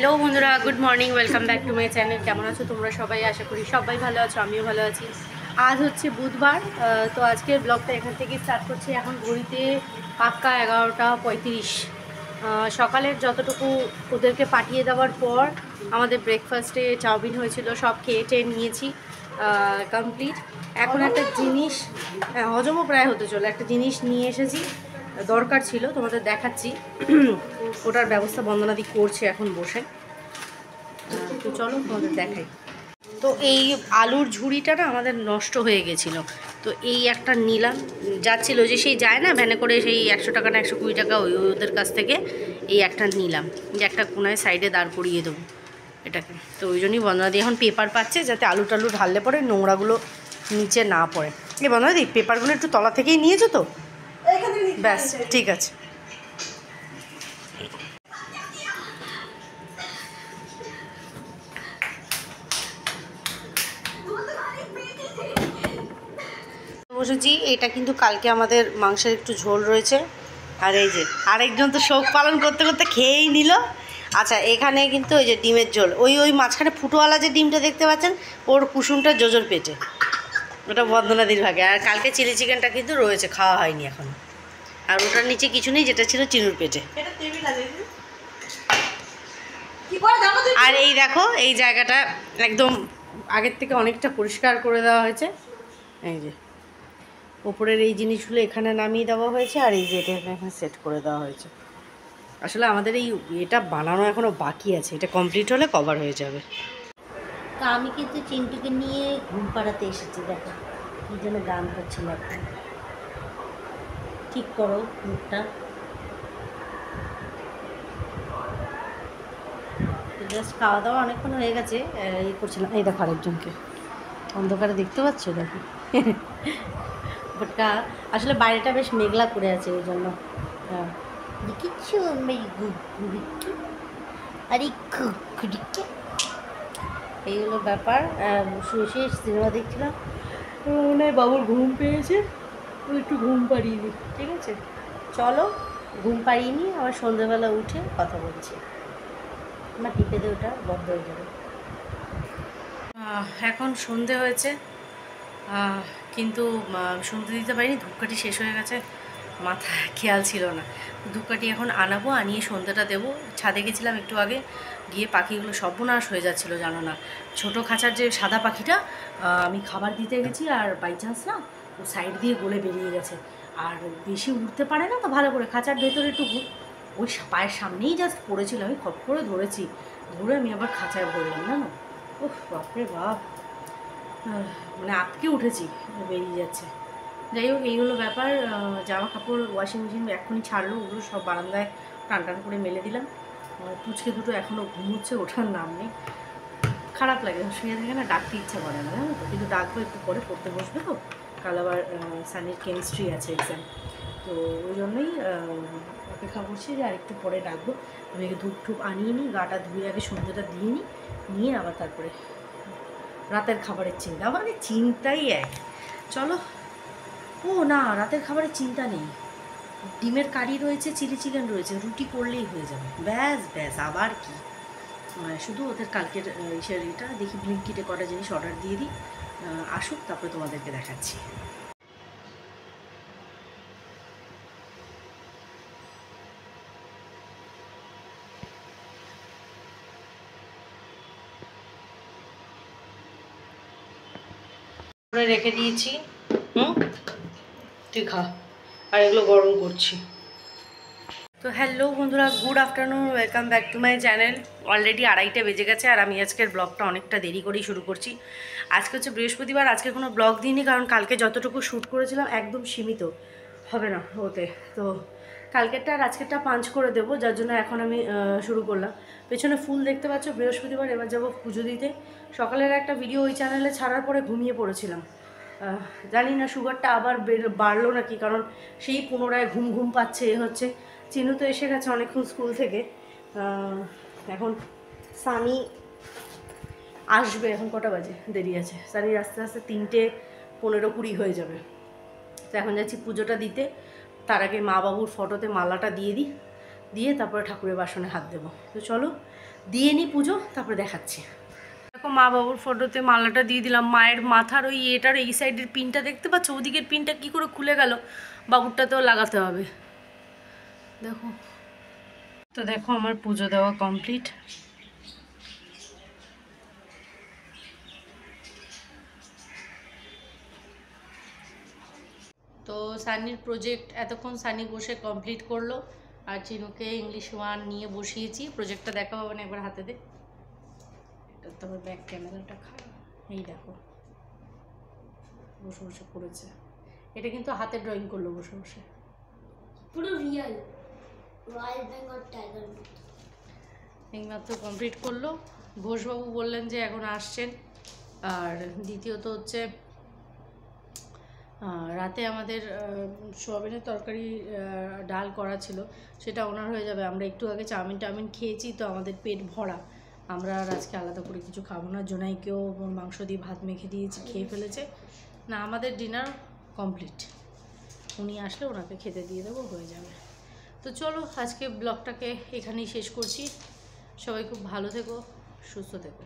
Hello বন্ধুরা, good morning, welcome back to my channel. কেমন আছো তোমরা সবাই? আশা করি সবাই ভালো আছো, আমিও ভালো আছি। আজ হচ্ছে বুধবার, তো আজকের ব্লগটা এখান থেকে স্টার্ট করছি। এখন ঘড়িতে পাক্কা 11টা 35। সকালের যতটুকু ওদেরকে পাঠিয়ে দেওয়ার পর আমাদের ব্রেকফাস্টে চাউমিন হয়েছিল, সব খেয়ে টেয়ে নিয়েছি, কমপ্লিট। এখন একটা জিনিস হজমও প্রায় হতে চলে, একটা জিনিস নিয়ে এসেছি, দরকার ছিল, তোমাদের দেখাচ্ছি। ওটার ব্যবস্থা বন্দনাদি করছে এখন বসে। তো চলো তোমাদের দেখাই। তো এই আলুর ঝুড়িটা না আমাদের নষ্ট হয়ে গেছিলো, তো এই একটা নিলাম। যাচ্ছিল যে সেই যায় না ভ্যানে করে, সেই 100 টাকা না 120 টাকা ওদের কাছ থেকে এই একটা নিলাম, যে একটা কোনায় সাইডে দাঁড় করিয়ে দেবো এটাকে। তো ওই জন্যই বন্দনাদি এখন পেপার পাচ্ছে, যাতে আলু টালু ঢাললে পরে নোংরাগুলো নিচে না পড়ে। এই বন্দনাদি পেপারগুলো একটু তলা থেকেই নিয়েছো তো? ব্যাস, ঠিক আছে। বসেছি, এটা কিন্তু কালকে আমাদের মাংসের একটু ঝোল রয়েছে। আর এই যে আরেকজন তো শোক পালন করতে করতে খেয়েই নিল। আচ্ছা, এখানে কিন্তু ওই যে ডিমের ঝোল, ওই মাঝখানে ফুটোওয়ালা যে ডিমটা দেখতে পাচ্ছেন, ওর কুসুমটা জোজোর পেটে, ওটা বন্দনাদির ভাগে। আর কালকে চিলি চিকেনটা কিন্তু রয়েছে, খাওয়া হয়নি এখন। আর ওটার নিচে কিছু নেই, যেটা ছিল চিনুর পেটে। আর এই দেখো, এই জায়গাটা একদম আগের থেকে অনেকটা পরিষ্কার করে দেওয়া হয়েছে। এই যে ওপরের এই জিনিসগুলো এখানে নামিয়ে দেওয়া হয়েছে, আর এই যে এটা এখানে সেট করে দেওয়া হয়েছে। আসলে আমাদের এই এটা বানানো এখনও বাকি আছে, এটা কমপ্লিট হলে কভার হয়ে যাবে। তা আমি কিন্তু চিন্টুকে নিয়ে ঘুম পাড়াতে এসেছি। দেখো কী যেন গান করছিল এখন। ঠিক করো মুখটা। জাস্ট খাওয়া দাওয়া অনেকক্ষণ হয়ে গেছে, ইয়ে করছিলাম। এই দেখো আরেকজনকে অন্ধকারে দেখতে পাচ্ছ, দেখো ভটকা। আসলে বাইরেটা বেশ মেঘলা করে আছে, ওই জন্য। হ্যাঁ, দেখিছো আরে খুড়িকে। এই হলো ব্যাপার। শুয়ে শুয়ে সিনেমা দেখছিলাম, মনে হয় বাবুর ঘুম পেয়েছে, ও একটু ঘুম পাড়িয়ে দিই। ঠিক আছে, চলো ঘুম পাড়িয়ে নিই, আবার সন্ধ্যেবেলা উঠে কথা বলছি। আমার টিপে দিয়ে ওটা বন্ধ হয়ে যাবে। এখন সন্ধে হয়েছে, কিন্তু সন্ধে দিতে পারিনি, ধূপকাঠি শেষ হয়ে গেছে, মাথা খেয়াল ছিল না। ধূপকাঠি এখন আনাবো, আনিয়ে সন্ধ্যাটা দেবো। ছাদে গেছিলাম একটু আগে, গিয়ে পাখিগুলো সর্বনাশ হয়ে যাচ্ছিলো, জানো না। ছোটো খাঁচার যে সাদা পাখিটা, আমি খাবার দিতে গেছি, আর বাই চান্স না ও সাইড দিয়ে গলে বেরিয়ে গেছে। আর বেশি উঠতে পারে না তো ভালো করে, খাঁচার ভেতরে একটু ওই পায়ের সামনেই জাস্ট পড়েছিল, আমি খপ করে ধরেছি, ধরে আমি আবার খাঁচায় ভরলাম, জানো। ওহ বাপরে বাপ, মানে আটকে উঠেছি, বেরিয়ে যাচ্ছে। যাই হোক, এই হলো ব্যাপার। জামা কাপড় ওয়াশিং মেশিন এখনই ছাড়লো, ওগুলো সব বারান্দায় টান টান করে মেলে দিলাম। পুচকে দুটো এখনও ঘুমোচ্ছে, ওঠার নাম নেই। খারাপ লাগে, শুয়ে থেকে না ডাকতে ইচ্ছা করে না, জানো তো। কিন্তু ডাকবো, একটু পরে পড়তে বসবে তো, কাল আবার সানির কেমিস্ট্রি আছে এক্সাম, তো ওই জন্যই অপেক্ষা করছি যে আর একটু পরে ডাকবো। আমি ধূপ ঠুপ আনিয়ে নিই, গাটা ধুয়ে আগে সন্ধ্যেটা দিয়ে নিই, নিয়ে আবার তারপরে রাতের খাবারের চিন্তা। মানে চিন্তাই এক। চলো। ও না, রাতের খাবারের চিন্তা নেই, ডিমের কারি রয়েছে, চিলি চিকেন রয়েছে, রুটি করলেই হয়ে যাবে, ব্যাস ব্যাস, আবার কি। শুধু ওদের কালকের এটা দেখি, ব্লিঙ্কিটে কটা জিনিস অর্ডার দিয়ে দিই, আসুক, তারপরে তোমাদেরকে দেখাচ্ছি। রেখে দিয়েছি, তুই খা, আর এগুলো গরম করছি। তো হ্যালো বন্ধুরা, good afternoon, welcome back to my channel. Already 2:30 বেজে গেছে, আর আমি আজকের ব্লগটা অনেকটা দেরি করেই শুরু করছি। আজকে হচ্ছে বৃহস্পতিবার, আজকে কোনো ব্লগ দিইনি, কারণ কালকে যতটুকু শ্যুট করেছিলাম একদম সীমিত, হবে না ওতে। তো কালকেরটা আর আজকেরটা পাঞ্চ করে দেবো, যার জন্য এখন আমি শুরু করলাম। পেছনে ফুল দেখতে পাচ্ছ, বৃহস্পতিবার, এবার যাবো পুজো দিতে। সকালের একটা ভিডিও ওই চ্যানেলে ছাড়ার পরে ঘুমিয়ে পড়েছিলাম। জানি না সুগারটা আবার বাড়লো নাকি, কারণ সেই পুনরায় ঘুম ঘুম পাচ্ছে, এ হচ্ছে। চিনু তো এসে গেছে অনেকক্ষণ স্কুল থেকে, এখন সানি আসবে। এখন কটা বাজে, দেরি আছে, সানির আস্তে আস্তে 3:15-20 হয়ে যাবে। তো এখন যাচ্ছি পুজোটা দিতে, তার আগে মা বাবুর ফটোতে মালাটা দিয়ে দিই, দিয়ে তারপরে ঠাকুরের বাসনে হাত দেবো। তো চলো দিয়ে নিই পুজো, তারপরে দেখাচ্ছি। দেখো মা বাবুর ফটোতে মালাটা দিয়ে দিলাম। মায়ের মাথার ওই এটার এই সাইডের পিনটা দেখতে পাচ্ছ, ওদিকের পিনটা কি করে খুলে গেল, বাবুরটাতেও লাগাতে হবে। দেখো তো, দেখো আমার পুজো দেওয়া কমপ্লিট। তো সানির প্রজেক্ট এতক্ষণ সানি বসে কমপ্লিট করলো, আর চিনুকে ইংলিশ 1 নিয়ে বসিয়েছি। প্রজেক্টটা দেখা হবে না, একবার হাতে দে। এটা তো ব্যাক ক্যামেরাটা খারাপ। এই দেখো বসে বসে করেছে। এটা কিন্তু হাতে ড্রয়িং করলো বসে বসে, পুরো রিয়েল রয়্যাল বেঙ্গল টাইগার। এইমাত্র কমপ্লিট করলো। ঘোষবাবু বললেন যে এখন আসছেন। আর দ্বিতীয়ত হচ্ছে রাতে আমাদের সোয়াবিনের তরকারি ডাল করা ছিল, সেটা ওনার হয়ে যাবে। আমরা একটু আগে চাউমিন খেয়েছি, তো আমাদের পেট ভরা। আমরা আর আজকে আলাদা করে কিছু খাবো না। জোনাইকেও মাংস দিয়ে ভাত মেখে দিয়েছি, খেয়ে ফেলেছে। না, আমাদের ডিনার কমপ্লিট। উনি আসলে ওনাকে খেতে দিয়ে দেবো, হয়ে যাবে। তো চলো আজকে ব্লগটাকে এখানেই শেষ করছি। সবাই খুব ভালো থেকো, সুস্থ থেকো।